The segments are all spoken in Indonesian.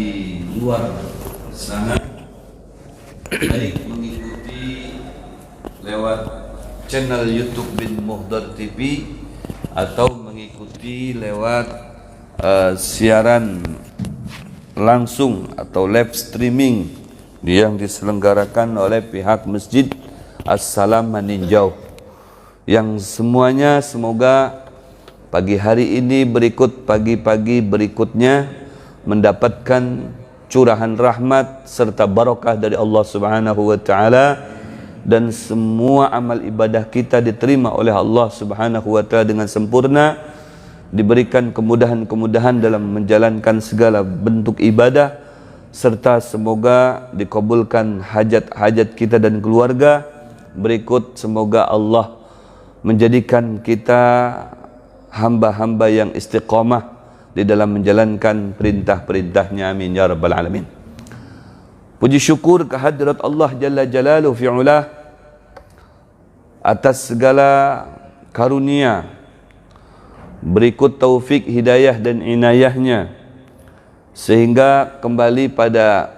di luar sana, baik mengikuti lewat channel YouTube bin Muhdar TV atau mengikuti lewat siaran langsung atau live streaming yang diselenggarakan oleh pihak Masjid As-Salam Meninjau, yang semuanya semoga pagi hari ini pagi-pagi berikutnya mendapatkan curahan rahmat serta barakah dari Allah Subhanahu wa taala, dan semua amal ibadah kita diterima oleh Allah Subhanahu wa taala dengan sempurna, diberikan kemudahan-kemudahan dalam menjalankan segala bentuk ibadah, serta semoga dikabulkan hajat-hajat kita dan keluarga. Berikut semoga Allah menjadikan kita hamba-hamba yang istiqamah di dalam menjalankan perintah-perintahnya, amin ya rabbal alamin. Puji syukur kehadirat Allah Jalla Jalaluhu fi'ulah atas segala karunia, berikut taufik, hidayah dan inayahnya, sehingga kembali pada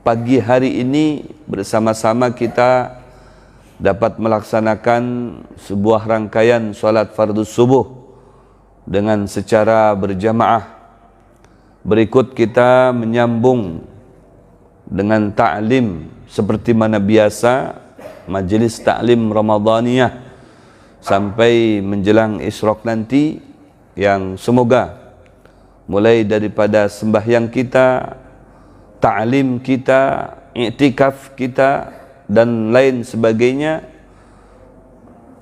pagi hari ini bersama-sama kita dapat melaksanakan sebuah rangkaian salat fardhu subuh dengan secara berjamaah. Berikut kita menyambung dengan ta'lim seperti mana biasa, majelis ta'lim Ramadaniyah sampai menjelang isyraq nanti, yang semoga mulai daripada sembahyang kita, ta'lim kita, i'tikaf kita dan lain sebagainya,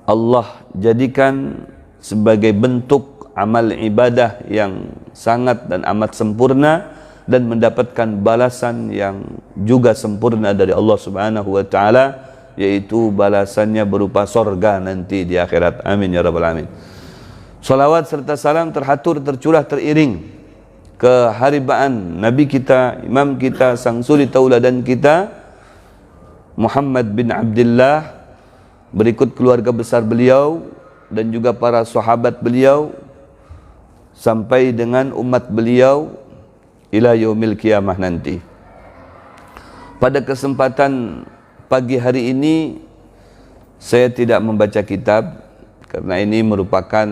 Allah jadikan sebagai bentuk amal ibadah yang sangat dan amat sempurna, dan mendapatkan balasan yang juga sempurna dari Allah Subhanahu wa taala, yaitu balasannya berupa sorga nanti di akhirat, amin ya rabbal alamin. Salawat serta salam terhatur, tercurah, teriring ke haribaan Nabi kita, imam kita, sang suri tauladan kita, Muhammad bin Abdullah, berikut keluarga besar beliau dan juga para sahabat beliau, sampai dengan umat beliau ila yaumil qiyamah nanti. Pada kesempatan pagi hari ini saya tidak membaca kitab karena ini merupakan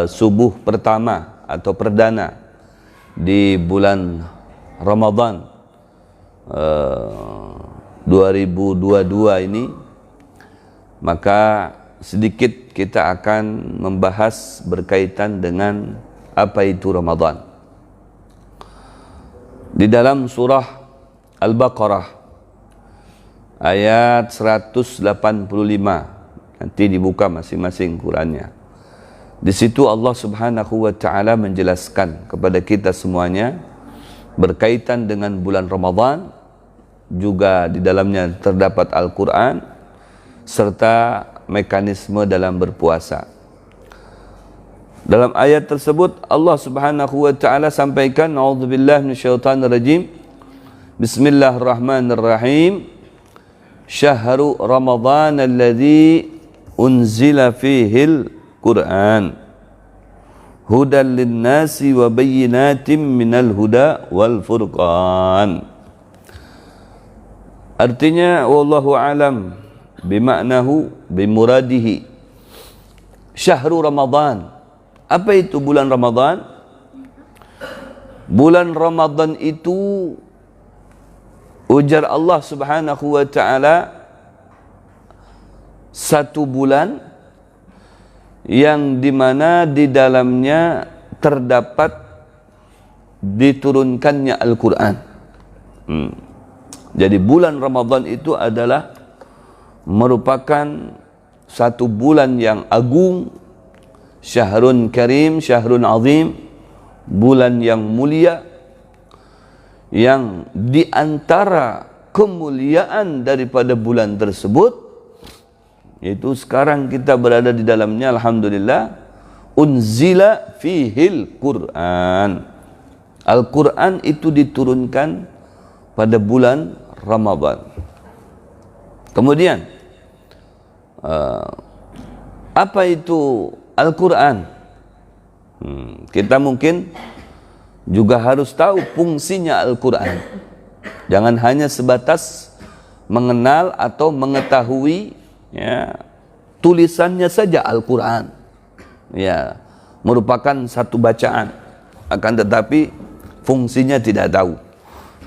subuh pertama atau perdana di bulan Ramadan 2022 ini, maka sedikit kita akan membahas berkaitan dengan apa itu Ramadan. Di dalam surah Al-Baqarah ayat 185, nanti dibuka masing-masing Qurannya. Di situ Allah Subhanahu wa taala menjelaskan kepada kita semuanya berkaitan dengan bulan Ramadan, juga di dalamnya terdapat Al-Quran serta mekanisme dalam berpuasa. Dalam ayat tersebut Allah Subhanahu wa taala sampaikan, a'udzubillahi minasyaitonir rajim, bismillahirrahmanirrahim, syahru ramadhan alladzi unzila fihil Qur'an hudan linnasi wa bayyinatin minal huda wal furqan. Artinya wallahu alam bimaknahu bimuradihi. Syahrul Ramadan, apa itu bulan Ramadan? Bulan Ramadan itu, ujar Allah Subhanahu wa taala, satu bulan yang dimana di dalamnya terdapat diturunkannya Al-Quran. Jadi bulan Ramadan itu adalah merupakan satu bulan yang agung, syahrun karim, syahrun azim, bulan yang mulia, yang diantara kemuliaan daripada bulan tersebut, yaitu sekarang kita berada di dalamnya, alhamdulillah, unzila fihil Qur'an. Al-Quran itu diturunkan pada bulan Ramadan. Kemudian apa itu Al-Quran? Kita mungkin juga harus tahu fungsinya Al-Quran. Jangan hanya sebatas mengenal atau mengetahui ya, tulisannya saja Al-Quran, ya, merupakan satu bacaan, akan tetapi fungsinya tidak tahu,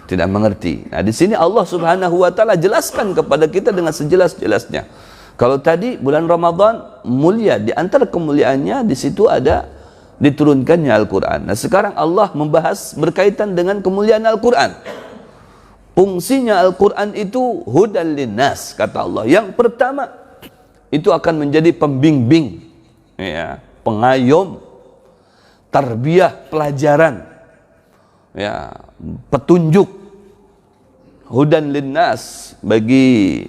tidak mengerti. Nah, di sini Allah Subhanahu wa taala jelaskan kepada kita dengan sejelas-jelasnya. Kalau tadi bulan Ramadan mulia, di antara kemuliaannya di situ ada diturunkannya Al-Quran. Nah, sekarang Allah membahas berkaitan dengan kemuliaan Al-Quran. Fungsinya Al-Quran itu hudan linnas, kata Allah. Yang pertama, itu akan menjadi pembimbing, ya, pengayom, tarbiyah, pelajaran, ya, petunjuk, hudan linnas, bagi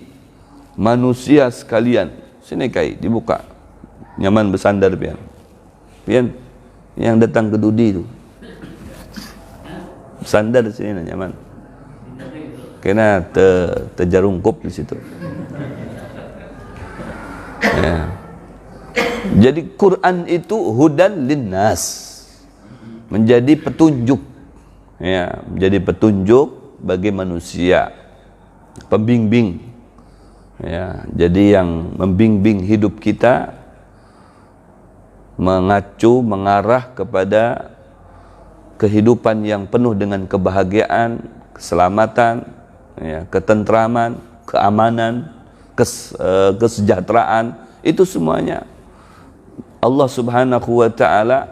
manusia sekalian. Sini Kai, dibuka, nyaman bersandar pian, pian, yang datang ke Dudi itu bersandar di sini nyaman, kena terjarungkup di situ. Ya. Jadi Quran itu hudan linnas, menjadi petunjuk, ya, menjadi petunjuk bagi manusia, pembimbing, ya. Jadi yang membimbing hidup kita, mengacu, mengarah kepada kehidupan yang penuh dengan kebahagiaan, keselamatan, ya, ketentraman, keamanan, kesejahteraan, itu semuanya Allah Subhanahu wa taala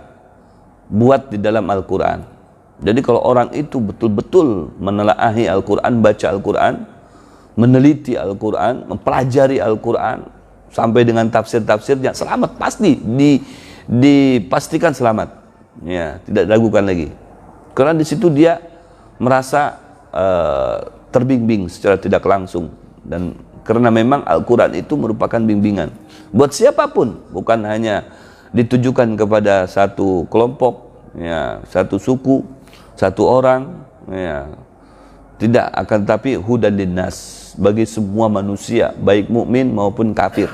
buat di dalam Al-Quran. Jadi kalau orang itu betul-betul menelaahi Al-Quran, baca Al-Quran, meneliti Al-Quran, mempelajari Al-Quran sampai dengan tafsir-tafsirnya, selamat pasti, dipastikan selamat, ya, tidak diragukan lagi. Karena di situ dia merasa terbimbing secara tidak langsung, dan karena memang Al-Quran itu merupakan bimbingan buat siapapun, bukan hanya ditujukan kepada satu kelompok, ya, satu suku, satu orang, ya, tidak, akan tapi hudan linnas, bagi semua manusia, baik mukmin maupun kafir.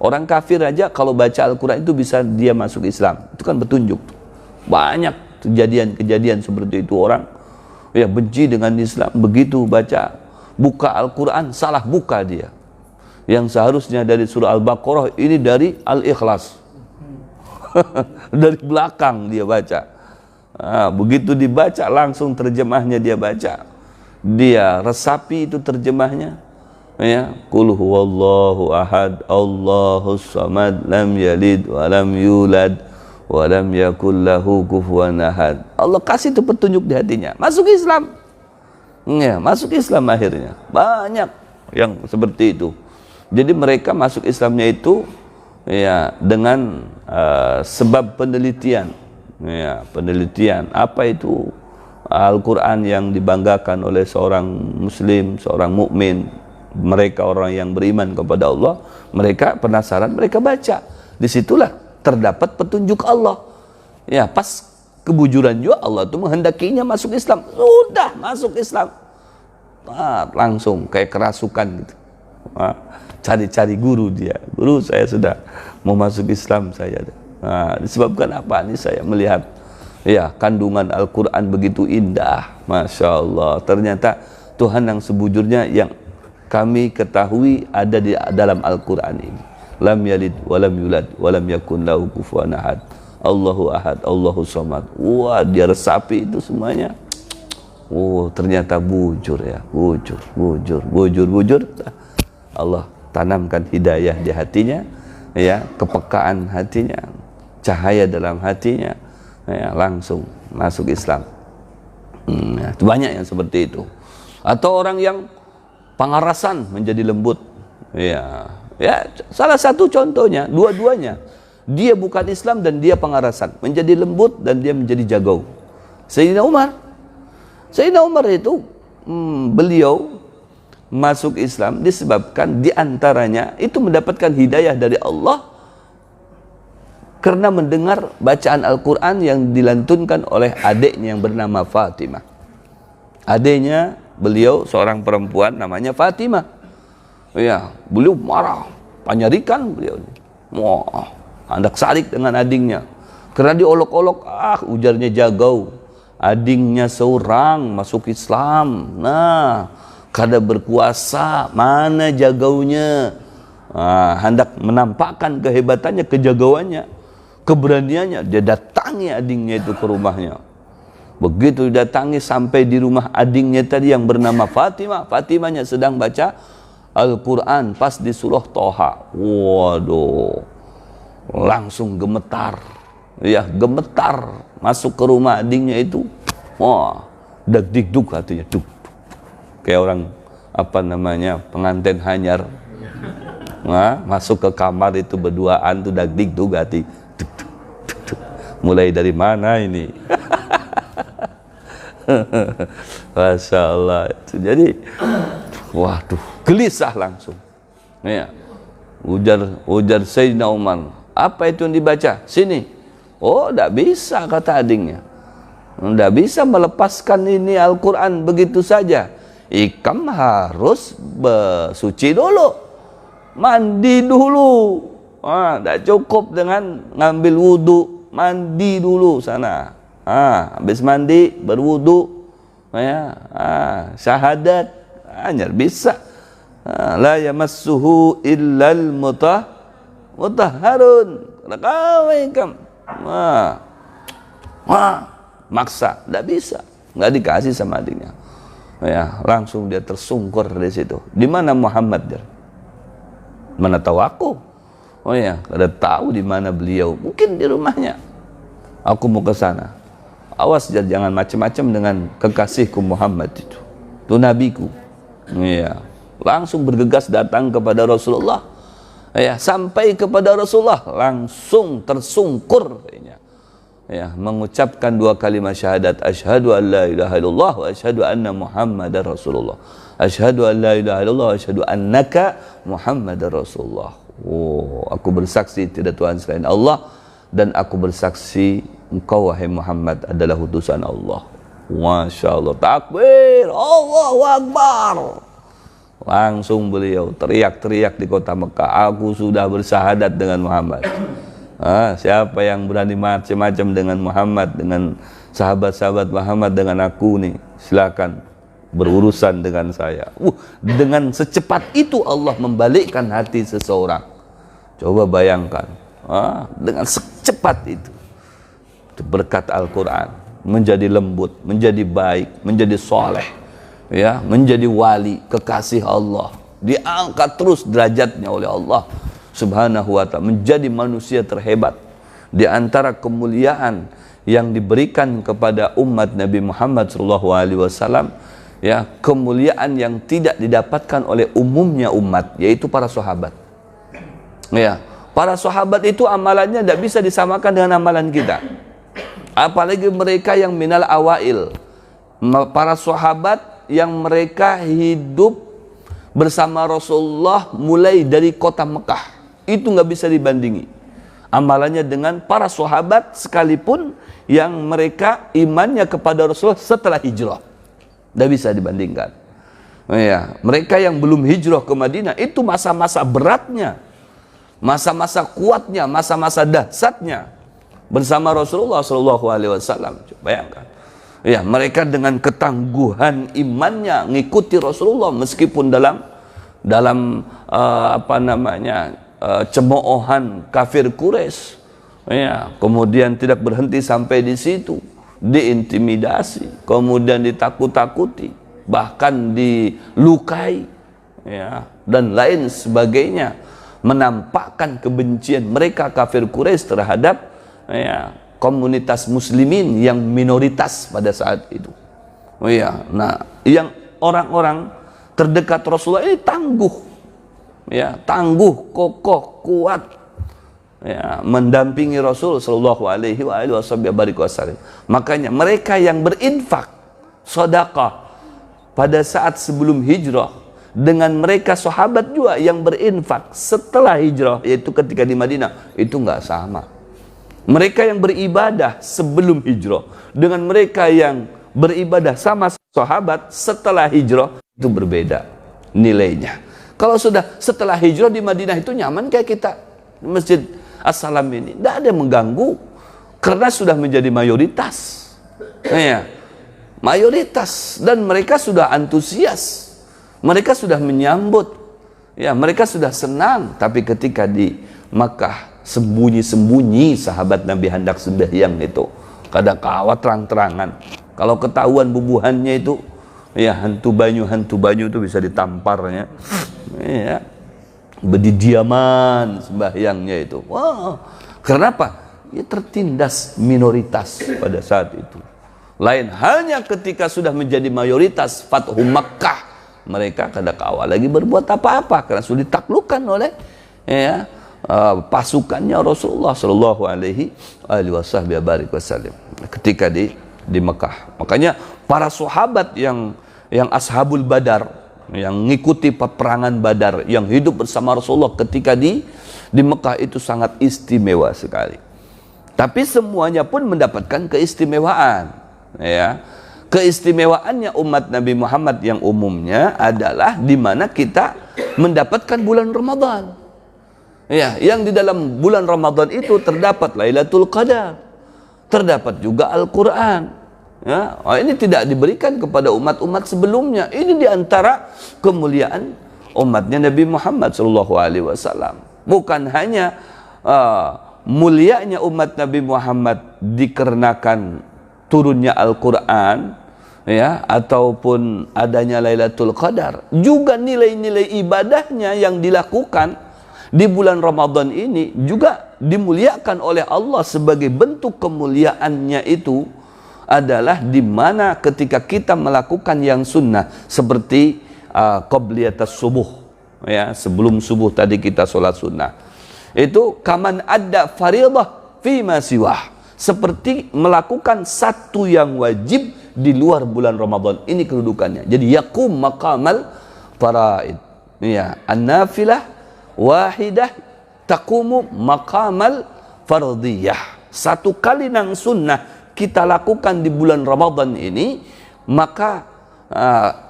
Orang kafir aja kalau baca Al-Quran itu bisa dia masuk Islam, itu kan petunjuk. Banyak kejadian-kejadian seperti itu, orang, ya, benci dengan Islam, begitu baca, buka Al-Quran, salah buka dia. Yang seharusnya dari surah Al-Baqarah, ini dari Al-Ikhlas. Dari belakang dia baca. Nah, begitu dibaca, langsung terjemahnya dia baca. Dia resapi itu terjemahnya. Ya, Qul huwallahu ahad, Allahus samad, lam yalid wa lam yulad wa lam yakul lahu kufuwan ahad. Allah kasih itu petunjuk di hatinya, masuk Islam. Ya, masuk Islam akhirnya. Banyak yang seperti itu. Jadi mereka masuk Islamnya itu, ya, dengan sebab penelitian, ya, penelitian apa itu Al-Quran yang dibanggakan oleh seorang muslim, seorang mukmin. Mereka orang yang beriman kepada Allah, mereka penasaran, mereka baca. Disitulah terdapat petunjuk Allah. Ya, pas kebujuran juga Allah itu menghendakinya masuk Islam, sudah masuk Islam. Langsung kayak kerasukan gitu. Cari-cari guru dia, guru saya sudah mau masuk Islam saya. Disebabkan apa? Ini saya melihat, ya, kandungan Al-Quran begitu indah, Masya Allah. Ternyata Tuhan yang sebujurnya yang kami ketahui ada di dalam Al-Quran ini. Lam yalid walam yulad walam yakun lahu kufuwan ahad, Allahu ahad, Allahu samad. Wah, dia resapi itu semuanya. Oh, ternyata bujur, ya, bujur. Allah tanamkan hidayah di hatinya, ya, kepekaan hatinya, cahaya dalam hatinya, ya, langsung masuk Islam. Ya, banyak yang seperti itu. Atau orang yang pangarasan menjadi lembut, ya, ya, salah satu contohnya, dua-duanya, dia bukan Islam dan dia pangarasan, menjadi lembut dan dia menjadi jago. Sayyidina Umar itu, beliau masuk Islam disebabkan diantaranya itu mendapatkan hidayah dari Allah karena mendengar bacaan Al-Quran yang dilantunkan oleh adiknya yang bernama Fatimah. Adiknya beliau seorang perempuan namanya Fatimah. Ya, beliau marah, panyarikan beliau. Wah, hendak sarik dengan adiknya karena diolok-olok, ujarnya jagau. adingnya seorang masuk Islam. Nah, kada berkuasa, mana jagaunya? Hendak menampakkan kehebatannya, kejagauannya, keberaniannya. Dia datangi adingnya itu ke rumahnya. Begitu datangi sampai di rumah adingnya tadi yang bernama Fatimah. Fatimahnya sedang baca Al-Quran pas di surah Toha. Waduh, langsung gemetar. Ya, gemetar masuk ke rumah adingnya itu. Wah, dag-dig-dug hatinya. Duk. Kayak orang pengantin hanyar. Nah, masuk ke kamar itu berduaan tuh dag-dig-dug hati. Duk, duk, duk, duk. Mulai dari mana ini? Masya Allah. Jadi, waduh, gelisah langsung. Ya. Ujar Sayyidina Umar, apa itu yang dibaca? Sini. Oh, tidak bisa, kata adingnya. Tidak bisa melepaskan ini Al-Quran begitu saja. Ikam harus bersuci dulu, mandi dulu. Tidak cukup dengan ngambil wudhu, mandi dulu sana. Habis mandi berwudhu, ya, syahadat, hanya bisa. La yamassuhu illal mutahharun. Ikam maksa, tidak bisa, nggak dikasih sama adiknya. Ya, langsung dia tersungkur dari situ. Di mana Muhammad? Dia mana tahu aku? Oh ya, kada tahu di mana beliau. Mungkin di rumahnya. Aku mau ke sana. Awas jangan macam-macam dengan kekasihku Muhammad itu. Itu nabiku. Iya. Langsung bergegas datang kepada Rasulullah. Ya, sampai kepada Rasulullah langsung tersungkur. Ya, mengucapkan dua kalimat syahadat, asyhadu an la ilaha illallah wa asyhadu anna Muhammadar Rasulullah. Asyhadu an la ilaha illallah wa asyhadu annaka Muhammadar Rasulullah. Oh, aku bersaksi tidak Tuhan selain Allah, dan aku bersaksi engkau wahai Muhammad adalah utusan Allah. Masya Allah, takbir, Allahu Akbar. Langsung beliau teriak-teriak di kota Mekah, aku sudah bersyahadat dengan Muhammad. Siapa yang berani macam-macam dengan Muhammad, dengan sahabat-sahabat Muhammad, dengan aku nih, silakan berurusan dengan saya. Dengan secepat itu Allah membalikkan hati seseorang. Coba bayangkan, dengan secepat itu berkat Al-Quran menjadi lembut, menjadi baik, menjadi soleh, ya, menjadi wali, kekasih Allah, diangkat terus derajatnya oleh Allah Subhanahu wa ta'ala, menjadi manusia terhebat. Di antara kemuliaan yang diberikan kepada umat Nabi Muhammad SAW, ya, kemuliaan yang tidak didapatkan oleh umumnya umat, yaitu para sahabat. Ya, para sahabat itu amalannya tidak bisa disamakan dengan amalan kita. Apalagi mereka yang minal awail, para sahabat yang mereka hidup bersama Rasulullah mulai dari kota Mekah. Itu nggak bisa dibandingi amalannya dengan para sahabat sekalipun yang mereka imannya kepada Rasulullah setelah hijrah. Tidak bisa dibandingkan. Ya, mereka yang belum hijrah ke Madinah itu masa-masa beratnya, masa-masa kuatnya, masa-masa dahsyatnya bersama Rasulullah SAW. Bayangkan, ya, mereka dengan ketangguhan imannya ngikuti Rasulullah meskipun dalam cemoohan kafir Quraisy, ya, kemudian tidak berhenti sampai di situ, diintimidasi, kemudian ditakut-takuti, bahkan dilukai, ya, dan lain sebagainya, menampakkan kebencian mereka kafir Quraisy terhadap, ya, komunitas muslimin yang minoritas pada saat itu. Oh ya, nah, yang orang-orang terdekat Rasulullah ini tangguh, ya, tangguh, kokoh, kuat, ya, mendampingi Rasul sallallahu alaihi wasallam. Makanya mereka yang berinfak sedekah pada saat sebelum hijrah, dengan mereka sahabat juga yang berinfak setelah hijrah, yaitu ketika di Madinah, itu nggak sama. Mereka yang beribadah sebelum hijrah dengan mereka yang beribadah sama sahabat setelah hijrah itu berbeda nilainya. Kalau sudah setelah hijrah di Madinah itu nyaman kayak kita Masjid As-Salam ini, tidak ada yang mengganggu karena sudah menjadi mayoritas. Ya, mayoritas, dan mereka sudah antusias, mereka sudah menyambut, ya, mereka sudah senang. Tapi ketika di Makkah sembunyi-sembunyi sahabat Nabi hendak sembahyang itu, kada kawat terang-terangan. Kalau ketahuan bubuhannya itu, ya, hantu banyu itu bisa ditamparnya, ya, berdiaman sembahyangnya itu. Wah, kenapa? Ya, tertindas minoritas pada saat itu. Lain halnya ketika sudah menjadi mayoritas Fathu Makkah, mereka kada kawal lagi berbuat apa-apa karena sudah ditaklukkan oleh, ya, pasukannya Rasulullah Shallallahu Alaihi Wasallam ketika di Mekah. Makanya para sahabat yang ashabul Badar, yang mengikuti peperangan Badar, yang hidup bersama Rasulullah ketika di Mekah itu sangat istimewa sekali. Tapi semuanya pun mendapatkan keistimewaan, ya. Keistimewaannya umat Nabi Muhammad yang umumnya adalah di mana kita mendapatkan bulan Ramadan. Ya, yang di dalam bulan Ramadan itu terdapat Lailatul Qadar, terdapat juga Al-Qur'an. Ya, ini tidak diberikan kepada umat-umat sebelumnya. Ini diantara kemuliaan umatnya Nabi Muhammad SAW. Bukan hanya mulianya umat Nabi Muhammad dikarenakan turunnya Al-Quran, ya, ataupun adanya Lailatul Qadar, juga nilai-nilai ibadahnya yang dilakukan di bulan Ramadan ini juga dimuliakan oleh Allah. Sebagai bentuk kemuliaannya itu adalah di mana ketika kita melakukan yang sunnah seperti qabliyatas subuh, ya, sebelum subuh tadi kita sholat sunnah, itu kaman ada faridah fima siwah, seperti melakukan satu yang wajib di luar bulan Ramadan. Ini kedudukannya. Jadi yakum maqamal faraid, ya, an-nafilah wahidah taqumu maqamal fardiyah. Satu kali nang sunnah kita lakukan di bulan Ramadan ini, maka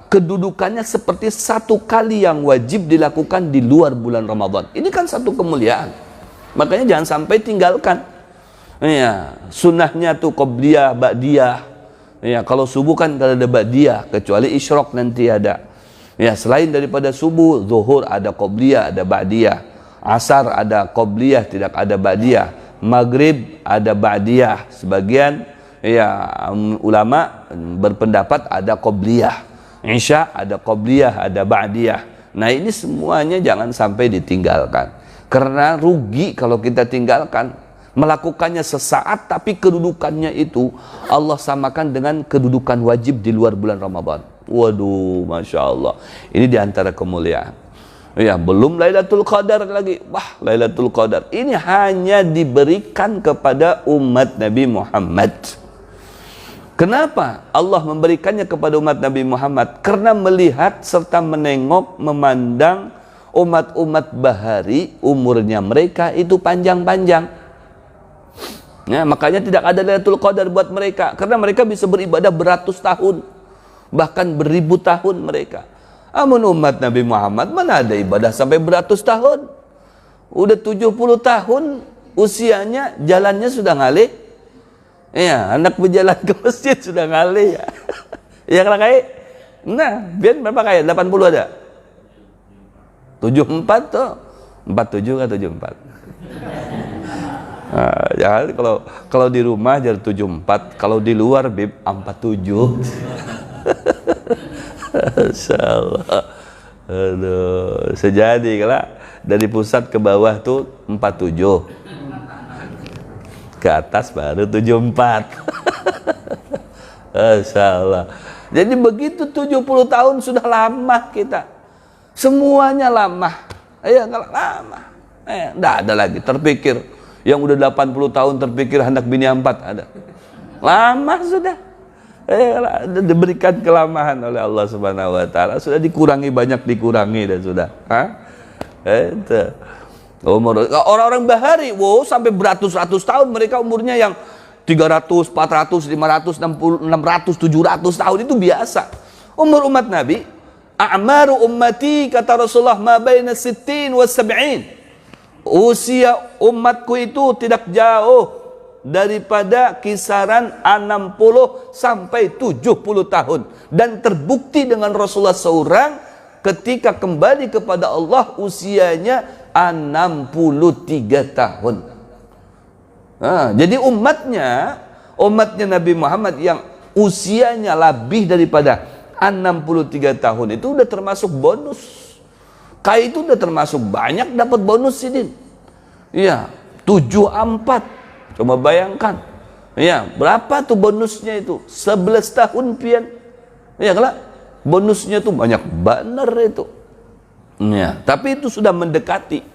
kedudukannya seperti satu kali yang wajib dilakukan di luar bulan Ramadan. Ini kan satu kemuliaan. Makanya jangan sampai tinggalkan. Ya, sunnahnya tuh qobliyah, ba'diyah. Ya, kalau subuh kan tidak ada ba'diyah, kecuali isyraq nanti ada. Ya, selain daripada subuh, zuhur ada qobliyah, ada ba'diyah. Asar ada qobliyah, tidak ada ba'diyah. Maghrib ada ba'diyah. Sebagian, ya, ulama berpendapat ada qobliyah. Isya ada qobliyah, ada ba'diyah. Nah, ini semuanya jangan sampai ditinggalkan. Karena rugi kalau kita tinggalkan. Melakukannya sesaat tapi kedudukannya itu Allah samakan dengan kedudukan wajib di luar bulan Ramadan. Waduh, Masya Allah. Ini diantara kemuliaan. Ya, belum Lailatul Qadar lagi. Wah, Lailatul Qadar ini hanya diberikan kepada umat Nabi Muhammad. Kenapa Allah memberikannya kepada umat Nabi Muhammad? Karena melihat serta menengok, memandang umat-umat bahari, umurnya mereka itu panjang-panjang. Ya, makanya tidak ada Lailatul Qadar buat mereka, karena mereka bisa beribadah beratus tahun, bahkan beribu tahun mereka. Amun umat Nabi Muhammad mana ada ibadah sampai beratus tahun? Udah 70 tahun usianya, jalannya sudah ngalih. Ya, anak berjalan ke masjid sudah ngalih, ya. Ya kalau kayak, nah, biar berapa kayak 80 ada? 74 tuh, 47 kan 74. Nah, jangan kalau di rumah jadi 74, kalau di luar bib 47. Insyaallah. Aduh, sejadi kalau dari pusat ke bawah tuh 47. Ke atas baru 74. Insyaallah. Jadi begitu 70 tahun sudah lama kita. Semuanya lama. Ya, kalau lama. Enggak ada lagi terpikir. Yang udah 80 tahun terpikir hendak bini 4 ada. Lama sudah. Diberikan kelamahan oleh Allah Subhanahu wa taala, sudah dikurangi, banyak dikurangi dan sudah. Itu. Umur orang-orang bahari, wow, sampai beratus-ratus tahun mereka umurnya, yang 300, 400, 500, 600, 700 tahun itu biasa. Umur umat Nabi, a'maru ummati kata Rasulullah ma baina 60 wa 70. Usia umatku itu tidak jauh daripada kisaran 60 sampai 70 tahun, dan terbukti dengan Rasulullah seorang ketika kembali kepada Allah usianya 63 tahun. Jadi umatnya Nabi Muhammad yang usianya lebih daripada 63 tahun itu udah termasuk bonus. Itu udah termasuk banyak dapat bonus ini. Iya, 74. Coba bayangkan. Ya, berapa tuh bonusnya itu? 11 tahun pian. Ya, kalau bonusnya tuh banyak benar itu. Ya, tapi itu sudah mendekati.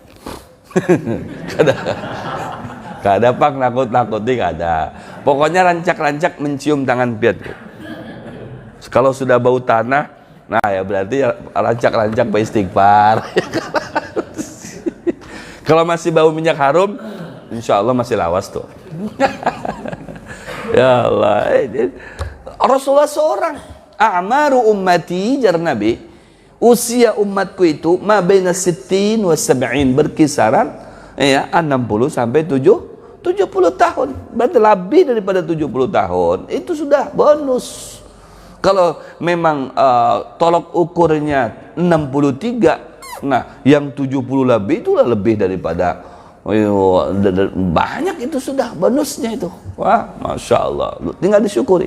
Kada pak nakut-nakuti kada. Pokoknya rancak-rancak mencium tangan pian. Kalau sudah bau tanah, nah ya berarti rancak-rancak beristighfar. Kalau masih bau minyak harum, insya Allah masih lawas tuh. Ya Allah. Rasulullah seorang. A'maru ummati, jar Nabi, usia umatku itu ma baina 60 wa 70, berkisaran ya 60 sampai 70 tahun. Berarti lebih daripada 70 tahun. Itu sudah bonus. Kalau memang tolok ukurnya 63, nah yang 70 lebih itulah lebih daripada banyak, itu sudah bonusnya itu. Wah, Masya Allah, tinggal disyukuri.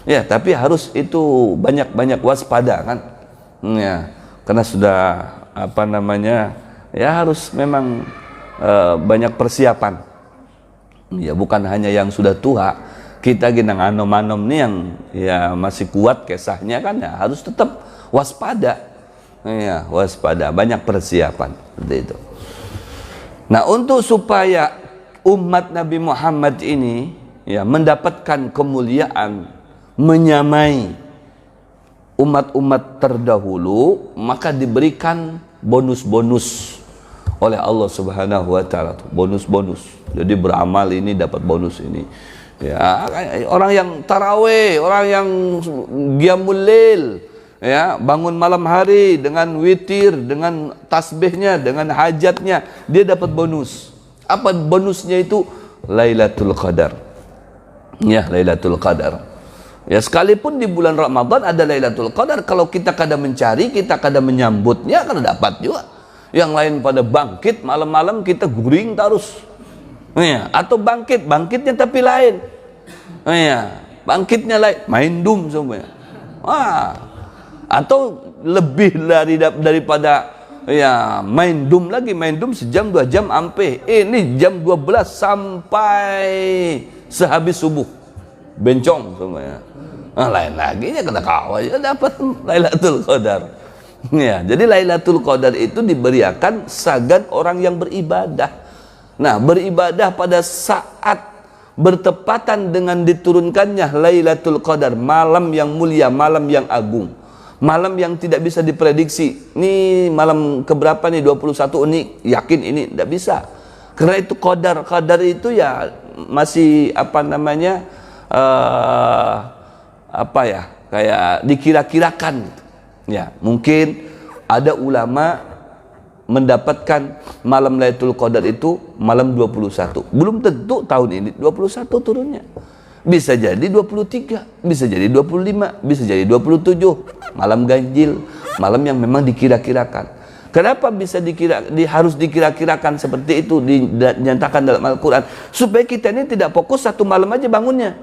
Ya, tapi harus itu banyak-banyak waspada kan. Ya, karena sudah apa namanya, ya harus memang banyak persiapan. Ya, bukan hanya yang sudah tua. Kita ginang anom-anom nih yang ya masih kuat kesahnya kan, ya harus tetap waspada. Ya, waspada, banyak persiapan seperti itu. Nah, untuk supaya umat Nabi Muhammad ini ya mendapatkan kemuliaan menyamai umat-umat terdahulu, maka diberikan bonus-bonus oleh Allah Subhanahu wa taala. Bonus-bonus. Jadi beramal ini dapat bonus ini. Ya, orang yang tarawih, orang yang qiyamul lail, ya, bangun malam hari dengan witir, dengan tasbihnya, dengan hajatnya, dia dapat bonus. Apa bonusnya itu? Lailatul Qadar. Ya, Lailatul Qadar. Ya, sekalipun di bulan Ramadan ada Lailatul Qadar, kalau kita kada mencari, kita kada menyambutnya, kada dapat juga. Yang lain pada bangkit malam-malam, kita guring terus. Ya, atau bangkitnya tapi lain. Ya, bangkitnya lain, main dum semuanya. Wah, atau lebih daripada ya main dum lagi, main dum sejam 2 jam ampe. Ini jam 12 sampai sehabis subuh. Bencong semuanya. Nah, lain lagi ya kena kawan ya dapat Lailatul Qadar. Ya, jadi Lailatul Qadar itu diberikan sagan orang yang beribadah. Nah, beribadah pada saat bertepatan dengan diturunkannya Lailatul Qadar, malam yang mulia, malam yang agung, malam yang tidak bisa diprediksi. Ini malam keberapa nih, 21, ini yakin ini tidak bisa. Karena itu qadar itu ya masih apa namanya, apa ya, kayak dikira-kirakan. Ya, mungkin ada ulama mendapatkan malam Lailatul Qadar itu malam 21. Belum tentu tahun ini 21 turunnya. Bisa jadi 23, bisa jadi 25, bisa jadi 27. Malam ganjil, malam yang memang dikira-kirakan. Kenapa bisa harus dikira-kirakan seperti itu, dinyatakan dalam Al-Quran? Supaya kita ini tidak fokus satu malam aja bangunnya.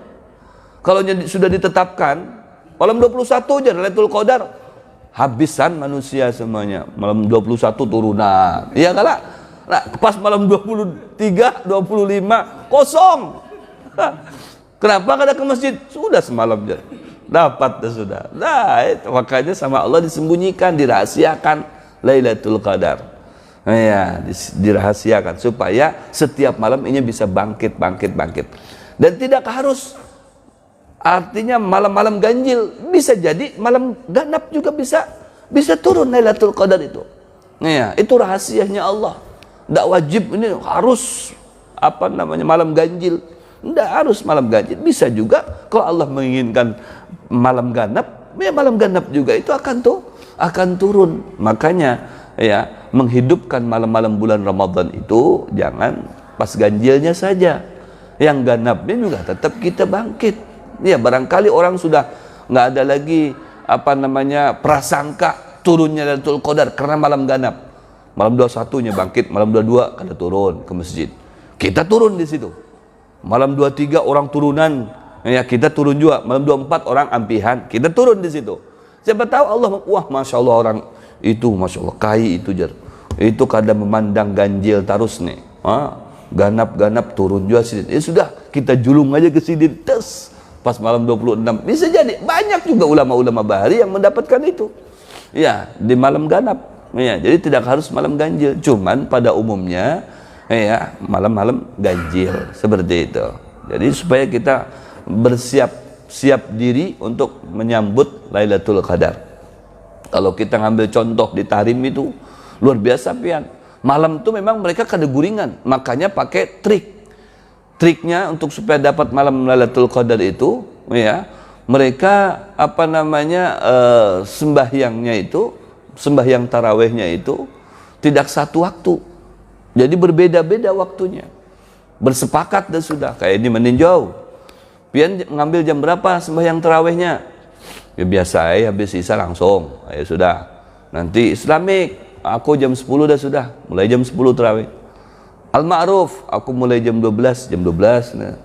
Kalau sudah ditetapkan malam 21 aja Lailatul Qadar, habisan manusia semuanya. Malam 21 turunan. Iya kalah. Nah, pas malam 23, 25 kosong. Kenapa kada ke masjid? Sudah semalam aja. Dapat sudah. Nah, itu makanya sama Allah disembunyikan, dirahasiakan Lailatul Qadar. Ya, dirahasiakan supaya setiap malam ini bisa bangkit. Dan tidak harus artinya malam-malam ganjil, bisa jadi malam ganap juga bisa turun Lailatul Qadar itu. Ya, itu rahasianya Allah. Tidak wajib ini harus apa namanya malam ganjil. Tidak harus malam ganjil. Bisa juga kalau Allah menginginkan malam ganap, ya malam ganap juga itu akan turun. Makanya ya menghidupkan malam-malam bulan Ramadan itu jangan pas ganjilnya saja. yang ganapnya juga tetap kita bangkit. Ya, barangkali orang sudah nggak ada lagi apa namanya prasangka turunnya Lailatul Qadar karena malam ganap. Malam 21-nya bangkit, malam 22 kada turun ke masjid. Kita turun di situ. Malam 23 orang turunan, ya kita turun juga. Malam 24 orang ampihan, kita turun di situ. Siapa tahu Allah, wah masya Allah orang itu, masya Allah kai itu jar. Itu kadang memandang ganjil terus nih. Ganap-ganap turun juga sini. Ya sudah, kita julung aja ke sini. Tes. Pas malam 26. Bisa jadi. Banyak juga ulama-ulama bahari yang mendapatkan itu. Ya, di malam ganap. Ya, jadi tidak harus malam ganjil. Cuman pada umumnya, ya malam-malam ganjil. Seperti itu. Jadi supaya kita bersiap diri untuk menyambut Lailatul Qadar. Kalau kita ngambil contoh di Tahrim itu, luar biasa pian. Malam itu memang mereka kada guringan, makanya pakai triknya untuk supaya dapat malam Lailatul Qadar itu, ya mereka apa namanya sembahyang tarawehnya itu tidak satu waktu, jadi berbeda-beda waktunya, bersepakat dan sudah kayak ini meninjau. Pian ngambil jam berapa sembahyang tarawehnya? Ya biasa habis isya langsung, ya sudah. Nanti Islamik aku jam 10 dah sudah, mulai jam 10 tarawih. Al-Ma'ruf aku mulai jam 12 nah.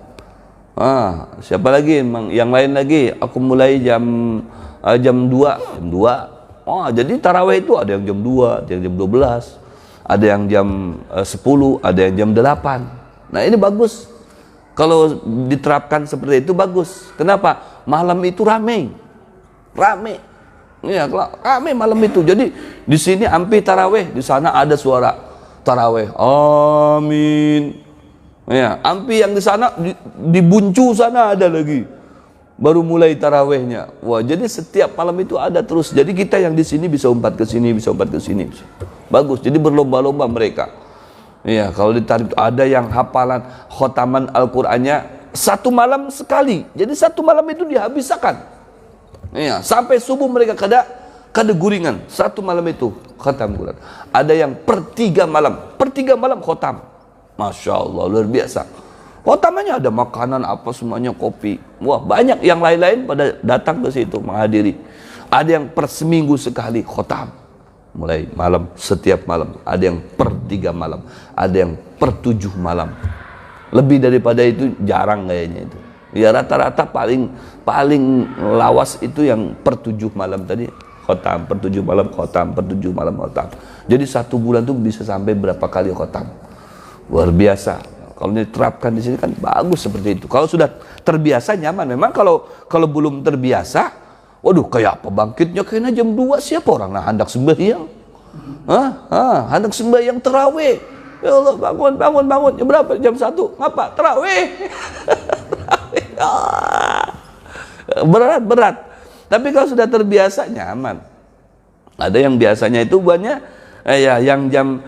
Siapa lagi yang lain lagi aku mulai jam 2. Jadi tarawih itu ada yang jam 2, ada yang jam 12, ada yang jam 10, ada yang jam 8. Nah ini bagus kalau diterapkan seperti itu, bagus. Kenapa? Malam itu rame ya, rame malam itu. Jadi di sini ampi tarawih, di sana ada suara tarawih, amin. Ya, ampi yang di sana di Buncu sana ada lagi. Baru mulai tarawihnya. Wah, jadi setiap malam itu ada terus. Jadi kita yang di sini bisa umpat ke sini, bisa umpat ke sini. Bagus. Jadi berlomba-lomba mereka. Iya, kalau di Tahrim ada yang hafalan khotaman Al-Qur'annya satu malam sekali. Jadi satu malam itu dihabiskan. Iya, sampai subuh mereka kada guringan. Satu malam itu khatam Quran. Ada yang per 3 malam khatam. Masya Allah, luar biasa. Khotamannya ada makanan apa semuanya, kopi. Wah, banyak yang lain-lain pada datang ke situ menghadiri. Ada yang per seminggu sekali khatam. Mulai malam, setiap malam. Ada yang per 3 malam. Ada yang per 7 malam. Lebih daripada itu jarang kayaknya itu. Ya rata-rata paling lawas itu yang per 7 malam tadi khotam, per 7 malam khotam, per 7 malam khotam. Jadi satu bulan tuh bisa sampai berapa kali khotam. Luar biasa. Kalau diterapkan di sini kan bagus seperti itu. Kalau sudah terbiasa nyaman. Memang kalau belum terbiasa, waduh kayak apa bangkitnya kayaknya jam 2, siapa orang nah hendak sembahyang. Hendak sembahyang tarawih. Ya Allah, bangun. Jam berapa? Jam 1. Ngapa? Tarawih. Berat. Tapi kalau sudah terbiasa nyaman. Ada yang biasanya itu buahnya yang jam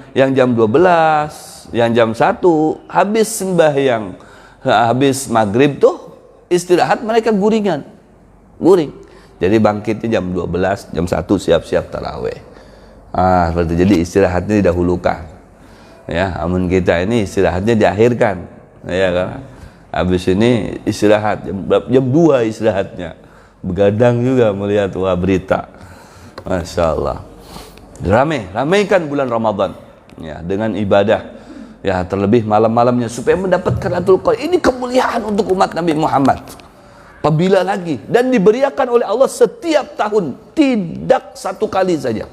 12, yang jam 1 habis sembahyang, habis maghrib tuh istirahat mereka guring. Jadi bangkitnya jam 12, jam 1 siap-siap tarawih. Seperti jadi istirahatnya didahulukan. Ya, amun kita ini istirahatnya diakhirkan. Ya kan? Habis ini istirahat jam 2 istirahatnya. Begadang juga melihat berita. Masya Allah. Ramaikan bulan Ramadan ya dengan ibadah. Ya, terlebih malam-malamnya supaya mendapatkan Lailatul Qadar. Ini kemuliaan untuk umat Nabi Muhammad. Apabila lagi dan diberikan oleh Allah setiap tahun, tidak satu kali saja.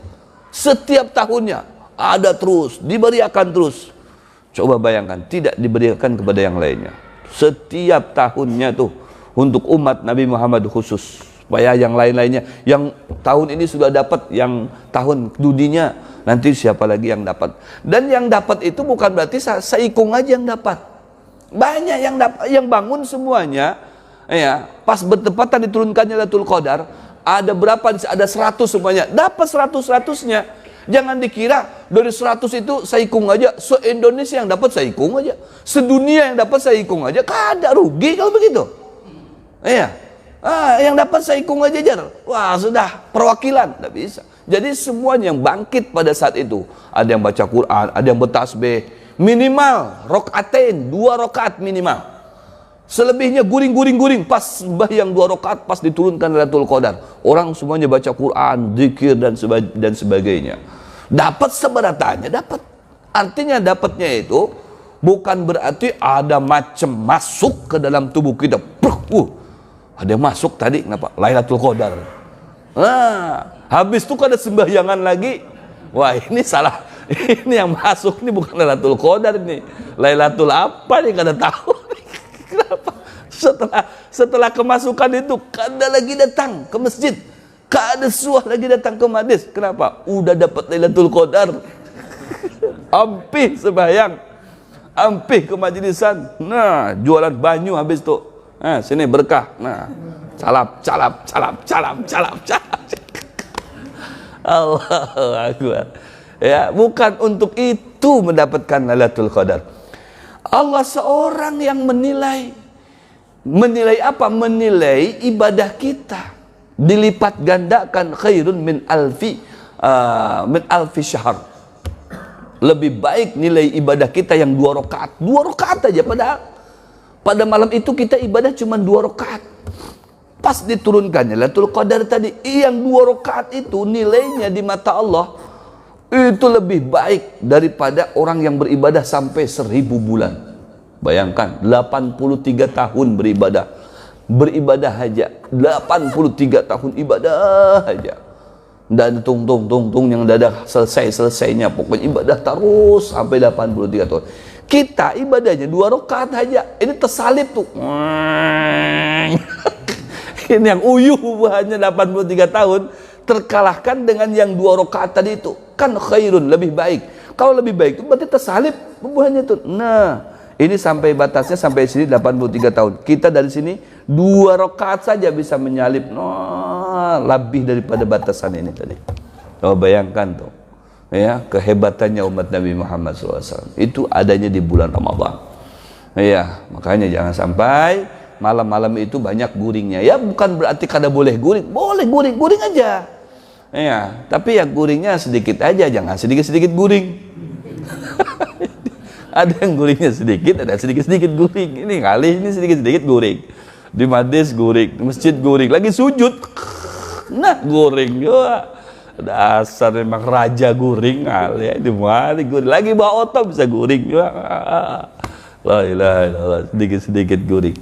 Setiap tahunnya ada terus, diberikan terus. Coba bayangkan, tidak diberikan kepada yang lainnya. Setiap tahunnya tuh untuk umat Nabi Muhammad khusus. Supaya yang lain-lainnya, yang tahun ini sudah dapat, yang tahun dudinya nanti siapa lagi yang dapat. Dan yang dapat itu bukan berarti seikung aja yang dapat. Banyak yang dapat, yang bangun semuanya. Ya, pas bertepatan diturunkannya Lailatul Qadar, ada berapa? Ada 100 semuanya. Dapat 100-100-nya. Jangan dikira dari 100 itu seikung aja. Se-Indonesia yang dapat seikung aja. Sedunia yang dapat seikung aja. Kada, rugi kalau begitu. Iya. Yang dapat seikung aja jar. Wah, sudah perwakilan, tidak bisa. Jadi semuanya yang bangkit pada saat itu. Ada yang baca Quran, ada yang bertasbih. Minimal rokaatain, 2 rakaat minimal. Selebihnya guring. Pas sembahyang 2 rakaat, pas diturunkan Lailatul Qadar, orang semuanya baca Quran, zikir dan sebagainya. Dapat seberatannya, dapat. Artinya dapatnya itu bukan berarti ada macam masuk ke dalam tubuh kita. Ada masuk tadi, kenapa? Lailatul Qadar. Nah, habis itu ada sembahyangan lagi. Wah, ini salah. Ini yang masuk ini bukan Lailatul Qadar ini. Lailatul apa nih, kada tahu. Kenapa? Setelah kemasukan itu, kada lagi datang ke masjid, kada suah lagi datang ke majlis. Kenapa? Udah dapat Lailatul Qadar. Ampih sembahyang, ampih ke majlisan. Nah, jualan banyu habis itu. Nah, sini berkah. Nah, calap. Allahu Akbar. Ya, bukan untuk itu mendapatkan Lailatul Qadar. Allah seorang yang menilai apa? Menilai ibadah kita dilipat gandakan khairun min alfi syahr. Lebih baik nilai ibadah kita yang 2 rakaat. 2 rakaat aja, padahal pada malam itu kita ibadah cuma 2 rakaat. Pas diturunkannya Lailatul Qadar tadi, yang 2 rakaat itu nilainya di mata Allah itu lebih baik daripada orang yang beribadah sampai 1000 bulan. Bayangkan, 83 tahun beribadah aja, 83 tahun ibadah aja. Dan tung yang dadah selesainya, pokoknya ibadah terus sampai 83 tahun. Kita ibadahnya 2 rakaat aja, ini tersalib tuh. Ini yang uyuh hanya 83 tahun terkalahkan dengan yang 2 rakaat tadi itu. Kan khairun, lebih baik. Kalau lebih baik itu berarti tersalib buahnya itu. Nah, ini sampai batasnya sampai sini 83 tahun. Kita dari sini 2 rakaat saja bisa menyalip. Lebih daripada batasan ini tadi. Oh, bayangkan tuh. Ya, kehebatannya umat Nabi Muhammad SAW. Itu adanya di bulan Ramadan. Ya, makanya jangan sampai malam-malam itu banyak guringnya. Ya, bukan berarti kada boleh guring. Boleh guring aja. Ya, tapi ya guringnya sedikit aja, jangan sedikit-sedikit guring. Ada yang guringnya sedikit, ada sedikit-sedikit guring. Ini kali ini sedikit-sedikit guring. Di majlis guring, di masjid guring, lagi sujud. Nah, guring juga. Dasar memang raja guring kali ya. Di mana guring, lagi bawa otot bisa guring juga. La ilaha illallah, sedikit-sedikit guring.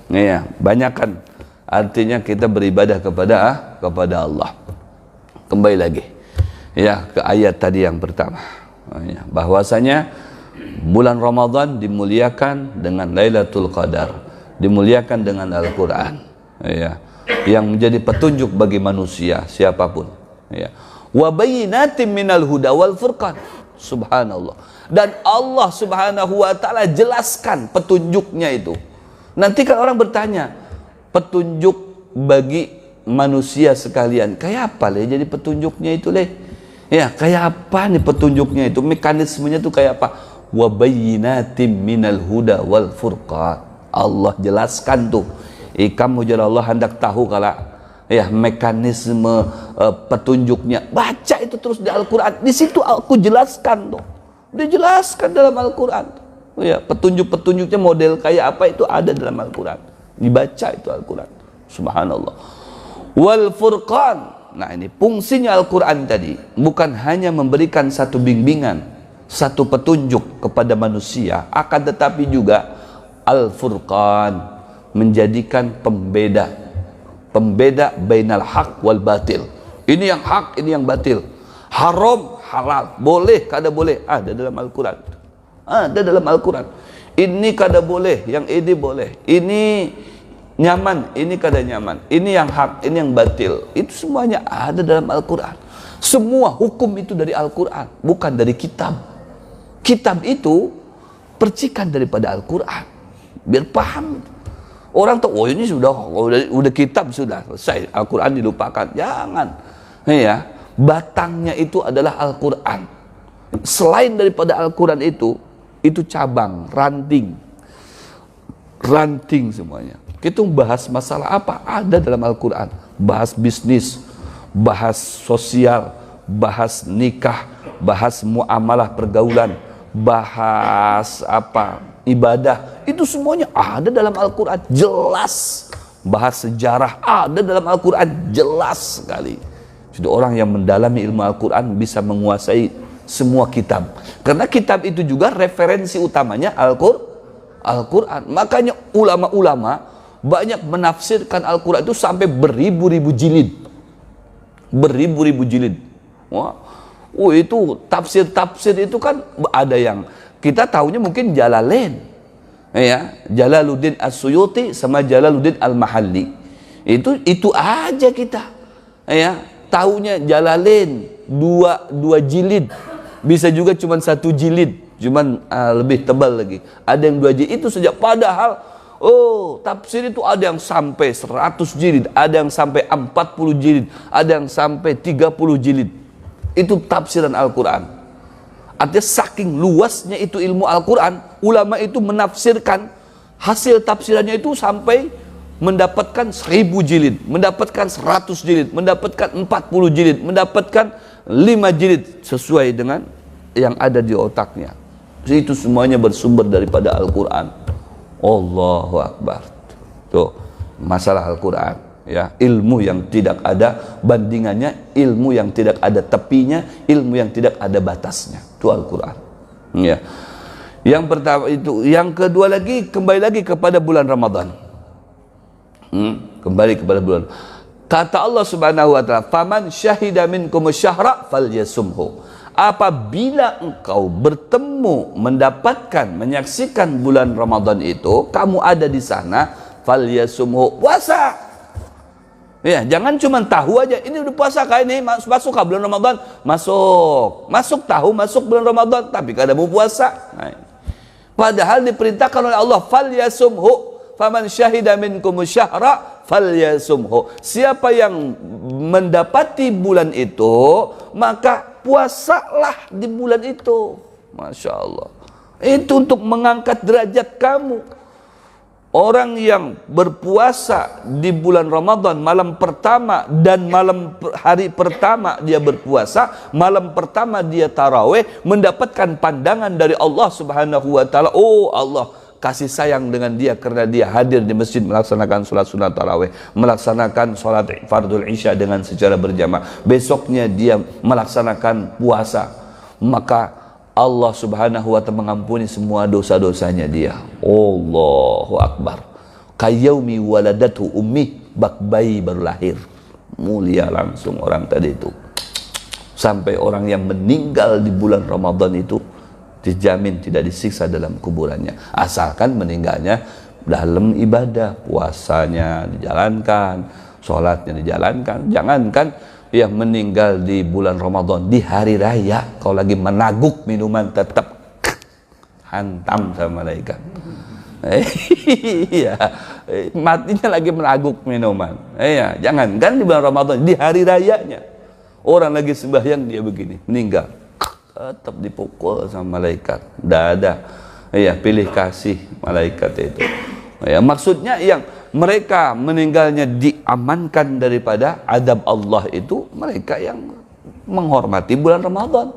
Ya, banyakkan. Artinya kita beribadah kepada Allah. Kembali lagi ya ke ayat tadi yang pertama, bahwasanya bulan Ramadan dimuliakan dengan Lailatul Qadar, dimuliakan dengan Al-Quran, ya, yang menjadi petunjuk bagi manusia siapapun, ya. Wa bayyinatin minal huda wal furqan. Subhanallah. Dan Allah Subhanahu wa taala jelaskan petunjuknya itu. Nanti kalau orang bertanya, petunjuk bagi manusia sekalian, kayak apa le jadi petunjuknya itu le? Ya, kayak apa nih petunjuknya itu? Mekanismenya itu kayak apa? Wa bayyinatin minal huda wal furqan. Allah jelaskan tuh. Kamu jadi Allah hendak tahu kalau ya mekanisme petunjuknya. Baca itu terus di Al-Qur'an. Di situ aku jelaskan tuh. Dijelaskan dalam Al-Qur'an. Ya, petunjuk-petunjuknya model kayak apa itu ada dalam Al-Qur'an. Dibaca itu Al-Qur'an. Subhanallah. Wal furqan. Nah, ini fungsinya Al-Quran tadi bukan hanya memberikan satu bimbingan, satu petunjuk kepada manusia, akan tetapi juga Al-Furqan menjadikan pembeda bainal haq wal batil. Ini yang hak, ini yang batil. Haram, halal, boleh, kada boleh, ada dalam Al-Quran. Ada dalam Al-Quran. Ini kada boleh, yang ini boleh. Ini nyaman, ini kada nyaman, ini yang hak, ini yang batil. Itu semuanya ada dalam Al-Quran. Semua hukum itu dari Al-Quran, bukan dari kitab. Kitab itu percikan daripada Al-Quran, biar paham. Orang tahu, oh ini udah kitab, sudah selesai, Al-Quran dilupakan. Jangan. Ya, batangnya itu adalah Al-Quran. Selain daripada Al-Quran itu cabang, ranting semuanya. Kita bahas masalah apa? Ada dalam Al-Quran. Bahas bisnis, bahas sosial, bahas nikah, bahas muamalah pergaulan, bahas apa? ibadah, itu semuanya ada dalam Al-Quran, jelas. Bahas sejarah ada dalam Al-Quran, jelas sekali. Jadi orang yang mendalami ilmu Al-Quran bisa menguasai semua kitab, karena kitab itu juga referensi utamanya Al-Quran. Makanya ulama-ulama banyak menafsirkan Al-Quran itu sampai beribu-ribu jilid. Beribu-ribu jilid. Wah, itu tafsir-tafsir itu kan ada yang kita tahunya mungkin Jalalain, ya, Jalaluddin As-Suyuti sama Jalaluddin Al-Mahalli. Itu aja kita, ya, tahunya Jalalain dua jilid, bisa juga cuma satu jilid, cuman lebih tebal lagi. Ada yang 2 jilid, itu saja. Padahal tafsir itu ada yang sampai 100 jilid, ada yang sampai 40 jilid, ada yang sampai 30 jilid. Itu tafsiran Al-Quran. Artinya saking luasnya itu ilmu Al-Quran, ulama itu menafsirkan hasil tafsirannya itu sampai mendapatkan 1000 jilid, mendapatkan 100 jilid, mendapatkan 40 jilid, mendapatkan 5 jilid, sesuai dengan yang ada di otaknya. Itu semuanya bersumber daripada Al-Quran. Allahu Akbar. Tuh, masalah Al-Quran, ya, ilmu yang tidak ada bandingannya, ilmu yang tidak ada tepinya, ilmu yang tidak ada batasnya, itu Al-Quran, ya. Yang pertama itu. Yang kedua lagi, kembali lagi kepada bulan Ramadan. Kembali kepada bulan. Kata Allah Subhanahu wa ta'ala, faman syahida minkum syahra falyasumhu. Apabila engkau bertemu, mendapatkan, menyaksikan bulan Ramadan itu, kamu ada di sana, falyasumhu, puasa. Ya, jangan cuma tahu aja, ini udah puasa kayak ini, masuk ke bulan Ramadan, masuk tahu, masuk bulan Ramadan, tapi kada mau puasa. Nah, padahal diperintahkan oleh Allah, falyasumhu, faman syahida minkum syahra falyasumhu. Siapa yang mendapati bulan itu, maka puasalah di bulan itu. Masya Allah. Itu untuk mengangkat derajat kamu. Orang yang berpuasa di bulan Ramadan malam pertama dan hari pertama dia berpuasa, malam pertama dia taraweh, mendapatkan pandangan dari Allah Subhanahu wa ta'ala. Oh, Allah kasih sayang dengan dia karena dia hadir di masjid melaksanakan sholat sunat taraweh, melaksanakan sholat fardul isya dengan secara berjamaah. Besoknya dia melaksanakan puasa, maka Allah Subhanahu wa ta'ala mengampuni semua dosa-dosanya dia. Allahu Akbar. Kayaumi waladatu ummi, bak bayi baru lahir. Mulia langsung orang tadi itu. Sampai orang yang meninggal di bulan Ramadan itu dijamin tidak disiksa dalam kuburannya, asalkan meninggalnya dalam ibadah, puasanya dijalankan, sholatnya dijalankan. Jangankan yang meninggal di bulan Ramadan, di hari raya, kalau lagi menaguk minuman tetap hantam sama malaikat. Iya, matinya lagi menaguk minuman. Iya, jangankan di bulan Ramadan, di hari rayanya, orang lagi sembahyang dia begini, meninggal, tetap dipukul sama malaikat. Tidak ada, ya, pilih kasih malaikat itu. Ya, maksudnya yang mereka meninggalnya diamankan daripada adab Allah itu mereka yang menghormati bulan Ramadan,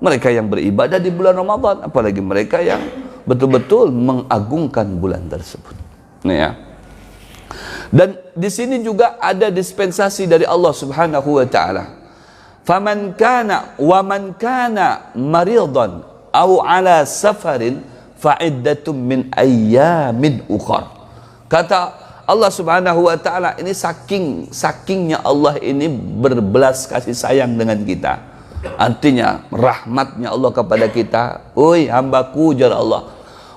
mereka yang beribadah di bulan Ramadan, apalagi mereka yang betul-betul mengagungkan bulan tersebut. Ya. Dan di sini juga ada dispensasi dari Allah Subhanahu wa ta'ala. Faman kana wa man kana maridan aw ala safarin fa'iddatum min ayyamin ukhar. Kata Allah Subhanahu wa ta'ala, ini sakingnya Allah ini berbelas kasih sayang dengan kita. Artinya rahmatnya Allah kepada kita. Oi hambaku, jar Allah,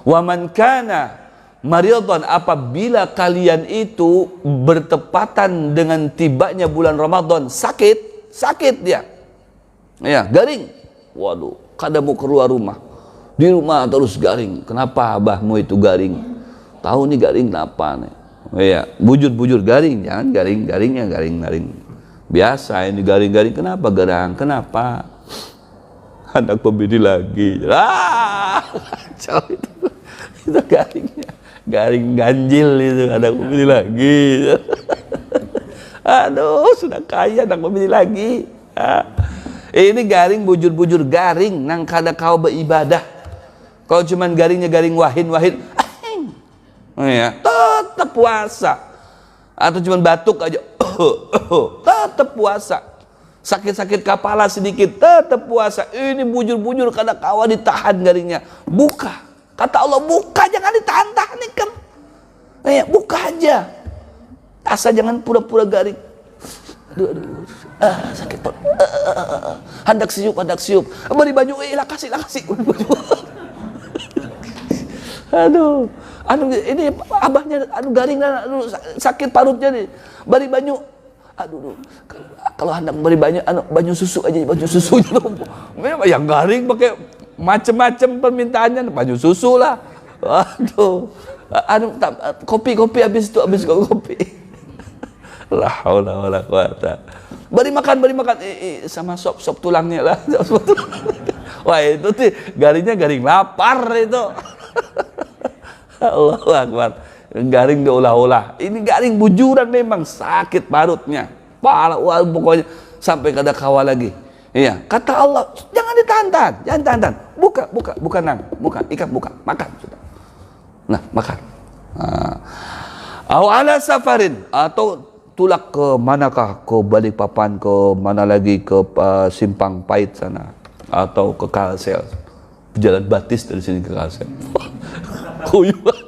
wa man kana maridan, apabila kalian itu bertepatan dengan tibanya bulan Ramadan, sakit dia, ya, garing, waduh, kada mau keluar rumah, di rumah terus garing. Kenapa abahmu itu garing? Tahu nih garing kenapa nih? Ya, bujur garing, jangan garingnya garing. Biasa ini garing. Kenapa gerang? Kenapa? Anak pembini lagi. Kacau itu. Itu garingnya. Garing ganjil itu, anak pembini lagi. Aduh, sudah kaya anak pembini lagi. Ini garing, bujur garing nang kada kau beribadah. Kalau cuman garingnya garing wahin, ya, tetap puasa. Atau cuman batuk aja, tetap puasa. Sakit-sakit kepala sedikit, tetap puasa. Ini bujur-bujur kada kawa ditahan garingnya. Buka. Kata Allah, buka, jangan ditahan-tahan ikan. Ya, buka aja. Asal jangan pura-pura garing. Aduh, sakit perut. Hendak siup. Beri baju, lah kasih. Aduh, ini abahnya, garing dan sakit parutnya nih. Beri baju, kalau hendak beri baju susu aja, baju susu. Memang yang garing pakai macam-macam permintaannya, baju susu lah. Aduh, kopi habis kopi. La haula wala quwata. Beri makan sama sop tulangnya lah. Wah, itu tuh garing lapar itu. Allahu Akbar. Garing diolah-olah. Ini garing bujuran memang, sakit parutnya. Pokoknya sampai kada kawal lagi. Iya, kata Allah, jangan ditahan. Buka nang. Ikan buka, makan sudah. Nah, makan. Aw ala safarin, atau tulak ke manakah, ke Balikpapan, ke mana lagi, ke Simpang Pait sana, atau ke Kalsel. Jalan Batis dari sini ke Kalsel. Kuyuan.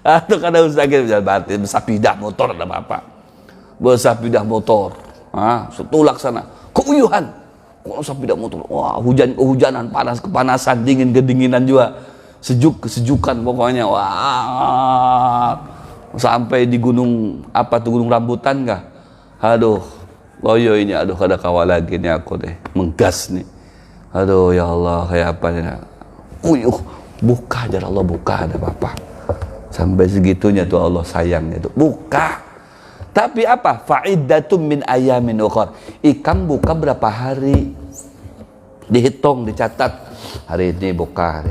Atau kadang sakit jalan Batis, besapidah motor ada apa? Besapidah motor. Tulak sana. Kuyuhan. Kalau sapidah motor. Wah, hujanan, kepanasan, kedinginan juga. Kesejukan pokoknya. Wah. Sampai di gunung gunung rambutan kah? Aduh, loyo ini, kada kawal lagi nih aku deh, menggas nih. Aduh ya Allah, kayak apa nih? Buka aja Allah, buka, ada apa-apa. Sampai segitunya tuh Allah sayangnya tuh, buka. Tapi apa? Fa'iddatum min ayamin ukhar. Ikan buka berapa hari? Dihitung, dicatat. Hari ini buka,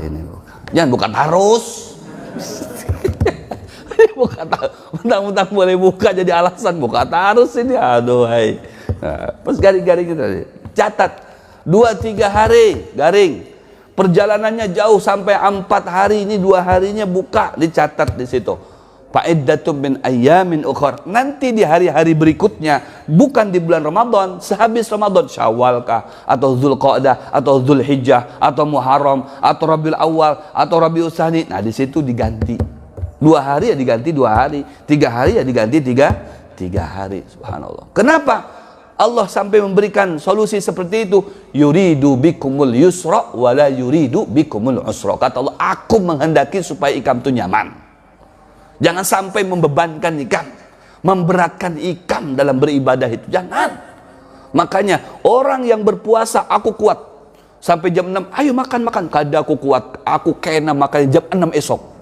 Jangan buka terus. Buka, mentang-mentang boleh buka jadi alasan buka terus ini. Aduh, hai. Pas garing-garing itu catat 2-3 hari garing. Perjalanannya jauh sampai 4 hari, ini 2 harinya buka, dicatat di situ. Fa'iddatum min ayyamin ukhar. Nanti di hari-hari berikutnya, bukan di bulan Ramadan, sehabis Ramadan, Syawal kah, atau Dzulqa'dah, atau Dzulhijjah, atau Muharram, atau Rabiul Awal, atau Rabiul Tsani. Nah, di situ diganti. 2 hari ya diganti 2 hari, 3 hari ya diganti 3 hari. Subhanallah. Kenapa Allah sampai memberikan solusi seperti itu? Yuridu bikumul yusra wala yuridu bikumul usra. Kata Allah, aku menghendaki supaya ikan itu nyaman. Jangan sampai membebankan ikan, memberatkan ikan dalam beribadah itu. Jangan. Makanya orang yang berpuasa, aku kuat sampai jam 6, ayo makan. Kada aku kuat, aku kena makan jam 6 esok.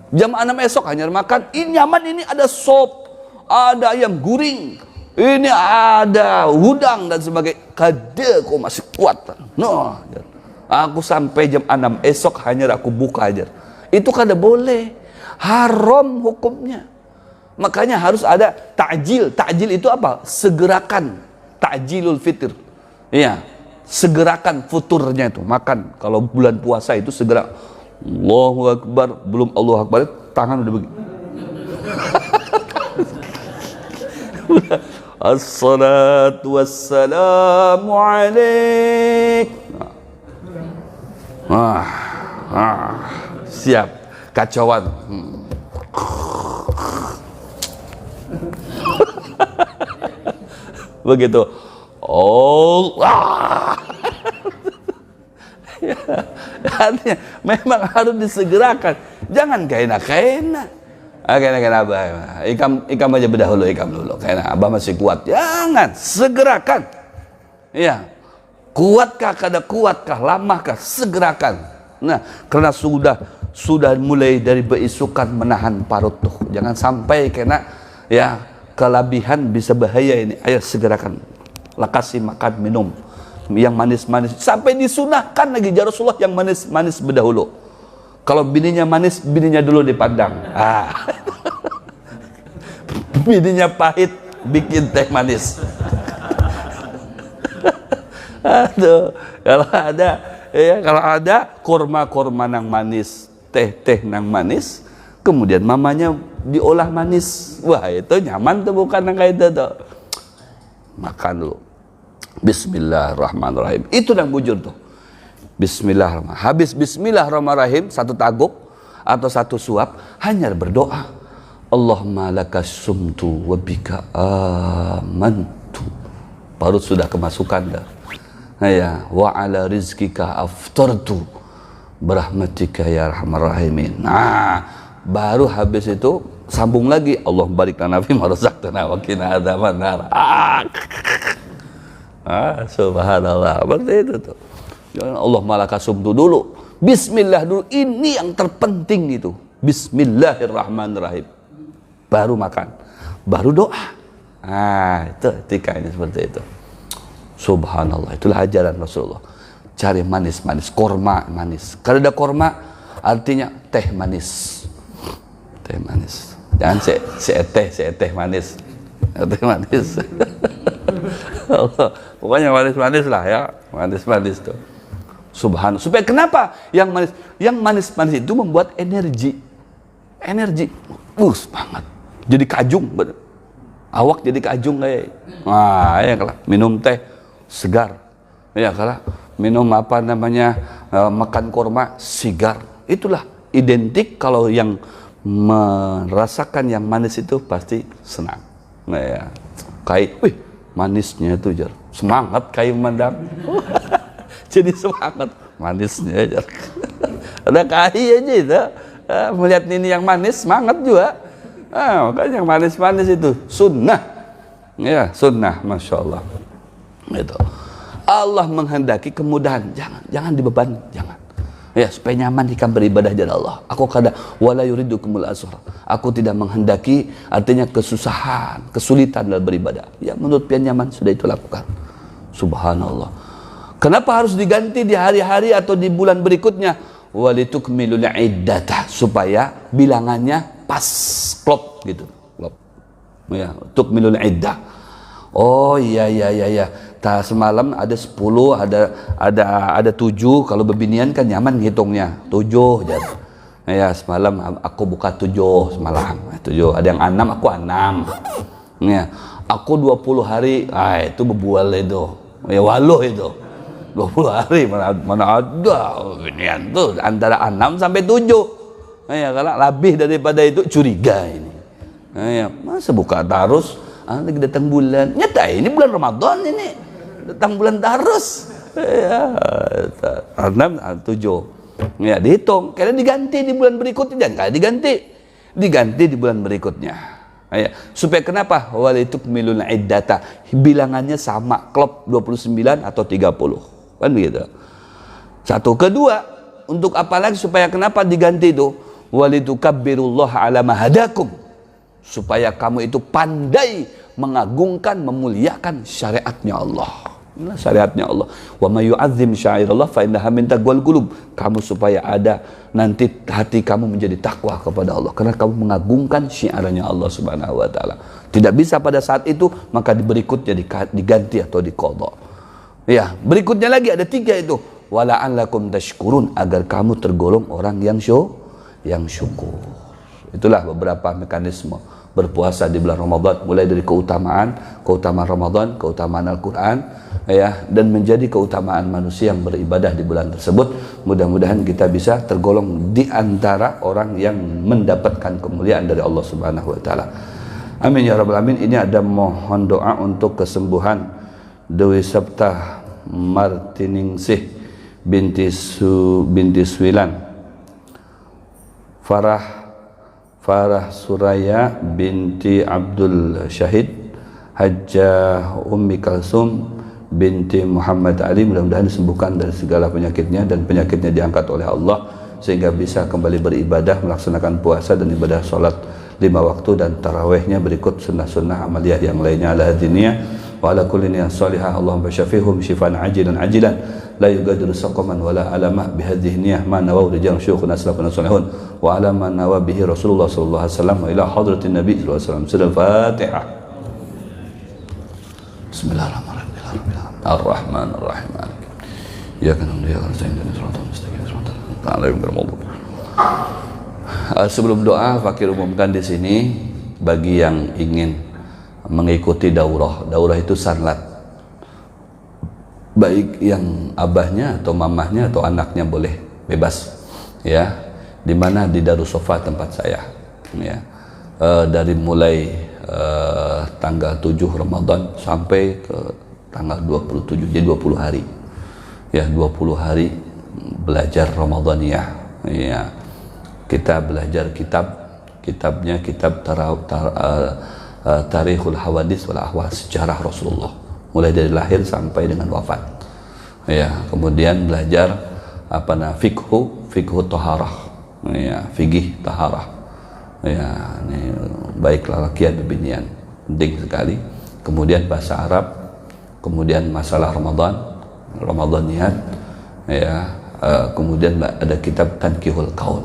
Jam 6 esok hanya makan, ini nyaman, ini ada sop, ada ayam guring, ini ada udang dan sebagainya. Kada kok masih kuat. No, aku sampai jam 6 esok hanya aku buka aja. Itu kada boleh. Haram hukumnya. Makanya harus ada ta'jil. Ta'jil itu apa? Segerakan. Ta'jilul fitr. Iya, segerakan futurnya itu, makan. Kalau bulan puasa itu segera. Allahu Akbar, belum Allahu Akbar, tangan udah begini. Assalatu wassalamu alaik. Siap, kacauan. Begitu. Allah. Artinya memang harus disegerakan. Jangan kena. Kena abah. Ikam aja berdahulu, ikam dulu. Kena abah masih kuat. Jangan, segerakan. Ya. Kuatkah, kada kuatkah, lamahkah, segerakan. Nah, karena sudah mulai dari beisukan menahan parut tuh. Jangan sampai kena ya kelebihan, bisa bahaya ini. Ayo segerakan. Kasih makan, minum yang manis-manis, sampai disunahkan lagi ya Rasulullah yang manis-manis berdahulu. Kalau bininya manis, bininya dulu dipandang. Bininya pahit, bikin teh manis. Aduh, kalau ada Ya, kalau ada kurma nang manis, teh nang manis, kemudian mamanya diolah manis. Wah, itu nyaman tuh, bukan yang kayak itu tuh. Makan dulu. Bismillahirrahmanirrahim. Itu yang bujur tuh. Bismillahirrahmanirrahim. Habis Bismillahirrahmanirrahim satu taguk atau satu suap, hanya berdoa. Allahumma lakas sumtu wa bika amantu. Baru sudah kemasukan dah. Ya, wa ala rizkika aftartu berahmatika ya arhamar rahimin. Nah, baru habis itu sambung lagi, Allah barik lana fi ma razaqtana wa qina adzabannar. Subhanallah. Seperti itu tuh. Allah malakasumtu dulu. Bismillah dulu, ini yang terpenting itu. Bismillahirrahmanirrahim. Baru makan, baru doa. Itu etika ini seperti itu. Subhanallah, itulah ajaran Rasulullah. Cari manis-manis, korma manis. Kalau ada korma, artinya teh manis. Teh manis. Jangan teh manis. Teh manis. Pokoknya manis-manis lah ya. Manis-manis tuh. Subhanallah. Supaya kenapa? Yang manis-manis itu membuat energi. Energi. Semangat. Jadi kajung. Bener. Awak jadi kajung kayak. Wah, ya kalau minum teh segar, ya kalau minum apa namanya makan kurma segar, itulah identik. Kalau yang merasakan yang manis itu pasti senang. Nah ya, kayak, manisnya itu jar, semangat kayak memandang. Jadi semangat manisnya jar. Ada kayak aja itu, melihat ini yang manis semangat juga. Makanya yang manis-manis itu sunnah, ya sunnah, masya Allah. Gitu. Allah menghendaki kemudahan, jangan dibeban, jangan. Ya, supaya nyaman ikan beribadah kepada Allah. Aku kada wala yuridukumul asra. Aku tidak menghendaki, artinya kesusahan, kesulitan dalam beribadah. Ya, menurut pian nyaman sudah itu lakukan. Subhanallah. Kenapa harus diganti di hari-hari atau di bulan berikutnya? Walitukmilul iddata, supaya bilangannya pas, klop gitu. Klop. Ya, tukmilul iddah. Oh iya. Semalam ada 10, ada 7. Kalau bebinian kan nyaman ngitungnya 7 aja. Ya, semalam aku buka 7 semalam. 7, ada yang 6, aku 6. Ya, aku 20 hari, itu bebual itu. Ya waluh itu. 20 hari mana ada bebinian tuh antara 6 sampai 7. Ya, kalau lebih daripada itu curiga ini. Ya, masa buka terus? Lagi datang bulan. Nyata ini bulan Ramadan ini. Datang bulan terus. Ya, 6, 7. Ya, dihitung. Karena diganti di bulan berikutnya. Jangan diganti. Diganti di bulan berikutnya. Ya. Supaya kenapa? Walitukmilul iddata. Bilangannya sama. Klop 29 atau 30. Kan begitu. Satu. Kedua, untuk apa lagi supaya kenapa diganti itu? Walitukabbirullaha ala mahadakum. Supaya kamu itu pandai mengagungkan, memuliakan syariatnya Allah. Inilah syariatnya Allah. Wa may yu'azzim sya'airallah fa innaha min taqwal qulub. Kamu supaya ada nanti hati kamu menjadi takwa kepada Allah karena kamu mengagungkan syiarnya Allah Subhanahu wa taala. Tidak bisa pada saat itu, maka berikutnya diganti atau diqadha. Ya, berikutnya lagi ada 3 itu. Wala'allakum tashkurun, agar kamu tergolong orang yang syukur. Itulah beberapa mekanisme berpuasa di bulan Ramadan, mulai dari keutamaan Ramadan, keutamaan Al-Quran, ya, dan menjadi keutamaan manusia yang beribadah di bulan tersebut. Mudah-mudahan kita bisa tergolong di antara orang yang mendapatkan kemuliaan dari Allah Subhanahu wa taala. Amin ya rabbal alamin. Ini ada mohon doa untuk kesembuhan Dewi Sabta Martiningsih binti Swilan, Farah Suraya binti Abdul Syahid, Hajjah Ummi Kalsum binti Muhammad Ali. Mudah-mudahan disembuhkan dari segala penyakitnya dan penyakitnya diangkat oleh Allah sehingga bisa kembali beribadah, melaksanakan puasa dan ibadah sholat 5 waktu dan tarawihnya berikut sunnah-sunnah amaliyah yang lainnya ala hadiniyah wa ala kulli niyyah salihah. Allahumma syafihum syifaan ajilan la yugadiru saqaman wala alama bihadhihi niyyah ma nawaw rijal syukhuna salafun salihun wa ala ma nawa bihi Rasulullah sallallahu alaihi wasallam wa ila hadratin nabi sallallahu alaihi wasallam. Surah Fatihah. Bismillahirrahmanirrahim. Ar-Rahmanir Rahim. Ya kan dia kan saya dari suratul mustaqim suratul ta'alim bermaudu. Sebelum doa, fakir umumkan di sini bagi yang ingin mengikuti daurah. Daurah itu sanlat. Baik yang abahnya atau mamahnya atau anaknya boleh bebas. Ya, di mana di Darussofa tempat saya. Ya, dari mulai tanggal 7 Ramadan sampai ke tanggal 27, jadi 20 hari. Ya, 20 hari belajar Ramadaniyah. Ya, kita belajar kitabnya kitab Tarikhul Hawadis wal Ahwal, sejarah Rasulullah mulai dari lahir sampai dengan wafat. Ya, kemudian belajar fikhu taharah. Ya, fikih taharah. Ya, ini baik lelakian binian, penting sekali. Kemudian bahasa Arab, kemudian masalah Ramadaniyat, ya, kemudian ada kitab Tankihul Qaul.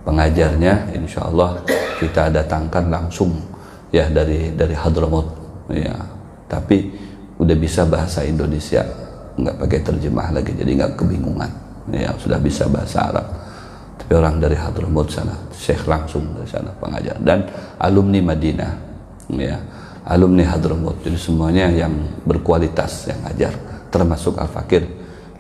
Pengajarnya insyaallah kita datangkan langsung ya dari Hadramaut, ya, tapi udah bisa bahasa Indonesia, nggak pakai terjemah lagi, jadi nggak kebingungan, ya, sudah bisa bahasa Arab. Tapi orang dari Hadramaut sana, syekh langsung dari sana pengajar, dan alumni Madinah, ya, alumni Hadramaut, jadi semuanya yang berkualitas yang ngajar, termasuk Al-Fakir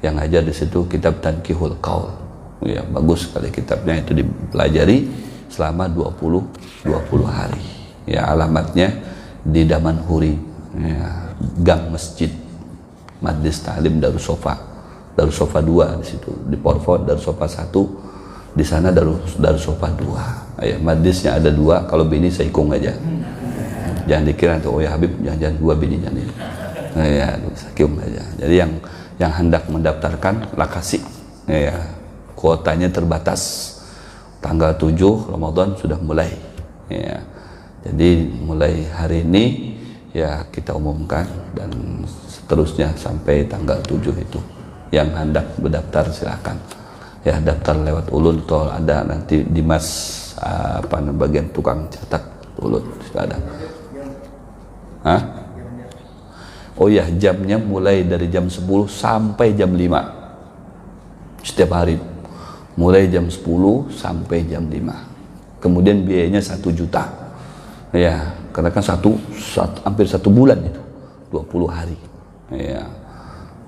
yang ngajar di situ kitab Tankihul Qaul. Ya, bagus sekali kitabnya, itu dipelajari selama 20 hari. Ya, alamatnya di Damanhuri, ya, Gang Masjid Majlis Ta'lim Darussofa 2 di situ, di Porfot Darussofa 1, di sana Darussofa 2. Ya, majlisnya ada 2, kalau bini saya ikung aja. Jangan dikira tuh, oh ya Habib jangan 2 bininya nih. Ya, saya ikung aja. Jadi yang hendak mendaftarkan lakasi, ya, kuotanya terbatas. Tanggal 7 Ramadan sudah mulai, ya. Jadi mulai hari ini ya kita umumkan, dan seterusnya sampai tanggal 7 itu. Yang hendak berdaftar silakan. Ya, daftar lewat Ulun, atau ada nanti Dimas bagian tukang catat Ulun sudah ada. Hah? Oh ya, jamnya mulai dari jam 10 sampai jam 5 setiap hari, mulai jam 10 sampai jam 5. Kemudian biayanya 1 juta, ya, karena kan hampir 1 bulan itu, 20 hari, ya.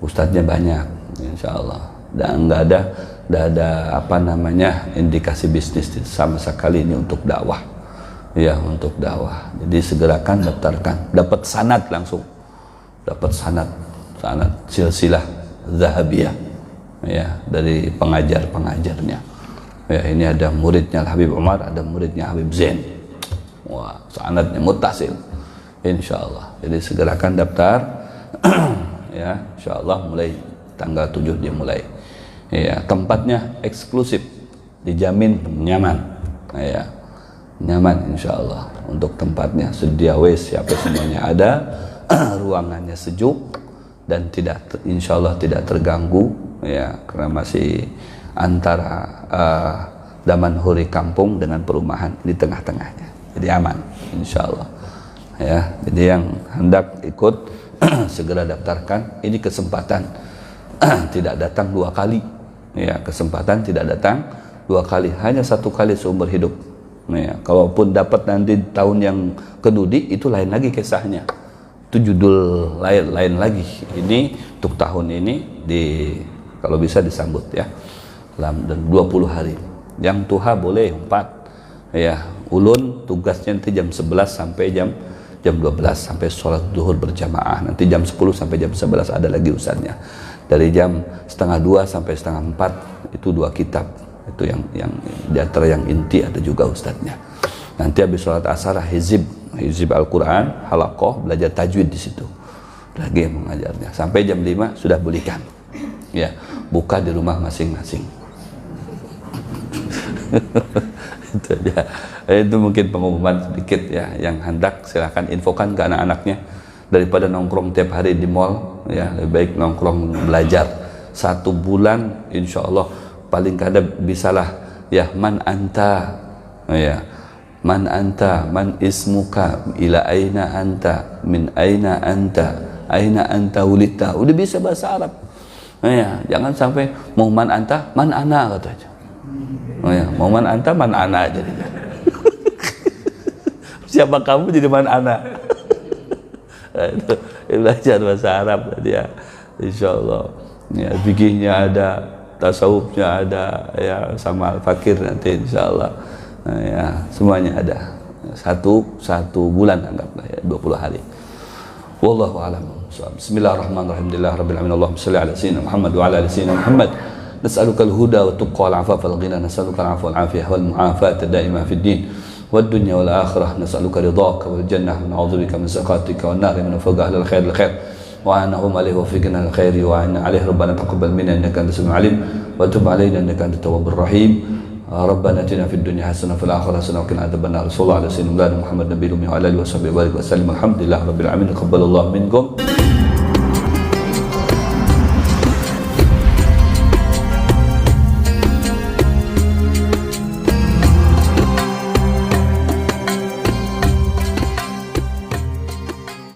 Ustadznya banyak, insya Allah, dan nggak ada indikasi bisnis sama sekali, ini untuk dakwah, ya, untuk dakwah. Jadi segerakan daftarkan, dapat sanad langsung, dapat sanad silsilah zahabiyah, ya, dari pengajarnya. Ya, ini ada muridnya Habib Umar, ada muridnya Habib Zain. Wah, sanadnya muttasil, insyaallah. Jadi segerakan daftar. Ya, insyaallah mulai tanggal 7 dia mulai. Ya, tempatnya eksklusif, dijamin nyaman. Ya, nyaman insyaallah untuk tempatnya, sedia WC apa semuanya ada. Ruangannya sejuk dan insyaallah tidak terganggu, ya, karena masih antara Damanhuri kampung dengan perumahan di tengah-tengahnya, jadi aman insyaallah, ya. Jadi yang hendak ikut segera daftarkan, ini kesempatan tidak datang 2 kali, ya, kesempatan tidak datang 2 kali, hanya 1 kali seumur hidup, ya. Kalaupun dapat nanti tahun yang kedudi, itu lain lagi kisahnya, itu judul lain lagi. Ini untuk tahun ini kalau bisa disambut, ya, dan 20 hari. Yang tuha boleh 4, ya. Ulun tugasnya nanti jam 11 sampai jam 12 sampai sholat zuhur berjamaah. Nanti jam 10 sampai jam 11 ada lagi ustadznya. Dari jam 1:30 sampai 3:30 itu 2 kitab. Itu yang di antara yang inti ada juga ustadznya. Nanti habis sholat asar hizib Al-Quran, halaqah, belajar tajwid di situ. Lagi yang mengajarnya. Sampai jam 5 sudah bulikan. Ya, buka di rumah masing-masing. Itu aja. Itu mungkin pengumuman sedikit, ya. Yang hendak silahkan infokan ke anak-anaknya, daripada nongkrong tiap hari di mall, ya, lebih baik nongkrong belajar 1 bulan insyaallah paling kada bisalah, ya, man anta, ya, man anta, man ismuka, ila aina anta, min aina anta wulita, udah bisa bahasa Arab, Ya, jangan sampai mau man anta, man ana katanya. Ya, mau man anta, man ana jadinya. Siapa kamu jadi man ana? Itu belajar bahasa Arab tadi ya. Insyaallah. Ya, fikihnya ada, tasawufnya ada, ya sama fakir nanti insyaallah. Nah, ya, semuanya ada. Satu bulan anggaplah ya, 20 hari. Wallahu a'lam. Bismillahirrahmanirrahim. Alhamdulillahirabbil alamin. Allahumma shalli ala sayyidina Muhammad wa ala ali sayyidina Muhammad. Nas'aluka al-huda wa tuqa wal 'afafa wal ghina. Nas'aluka al-'afwa wal 'afiyah wal mu'afata da'ima fid din wad dunya wal akhirah. Nas'aluka ridhaka wal jannah wa na'udzubika min sakhatika wan nar min fawqa ahli al-khair al-khair. وعنهم عليه وفقنا الخير وعنا عليه ربنا تقبل منا انك انت السميع العليم وتب علينا انك انت التواب الرحيم ربنا اتنا في الدنيا حسنه وفي الاخره حسنه وقنا عذاب النار صلى الله على سيدنا محمد نبي الامي وعلى اله وصحبه وبارك وسلم الحمد لله رب العالمين تقبل الله منكم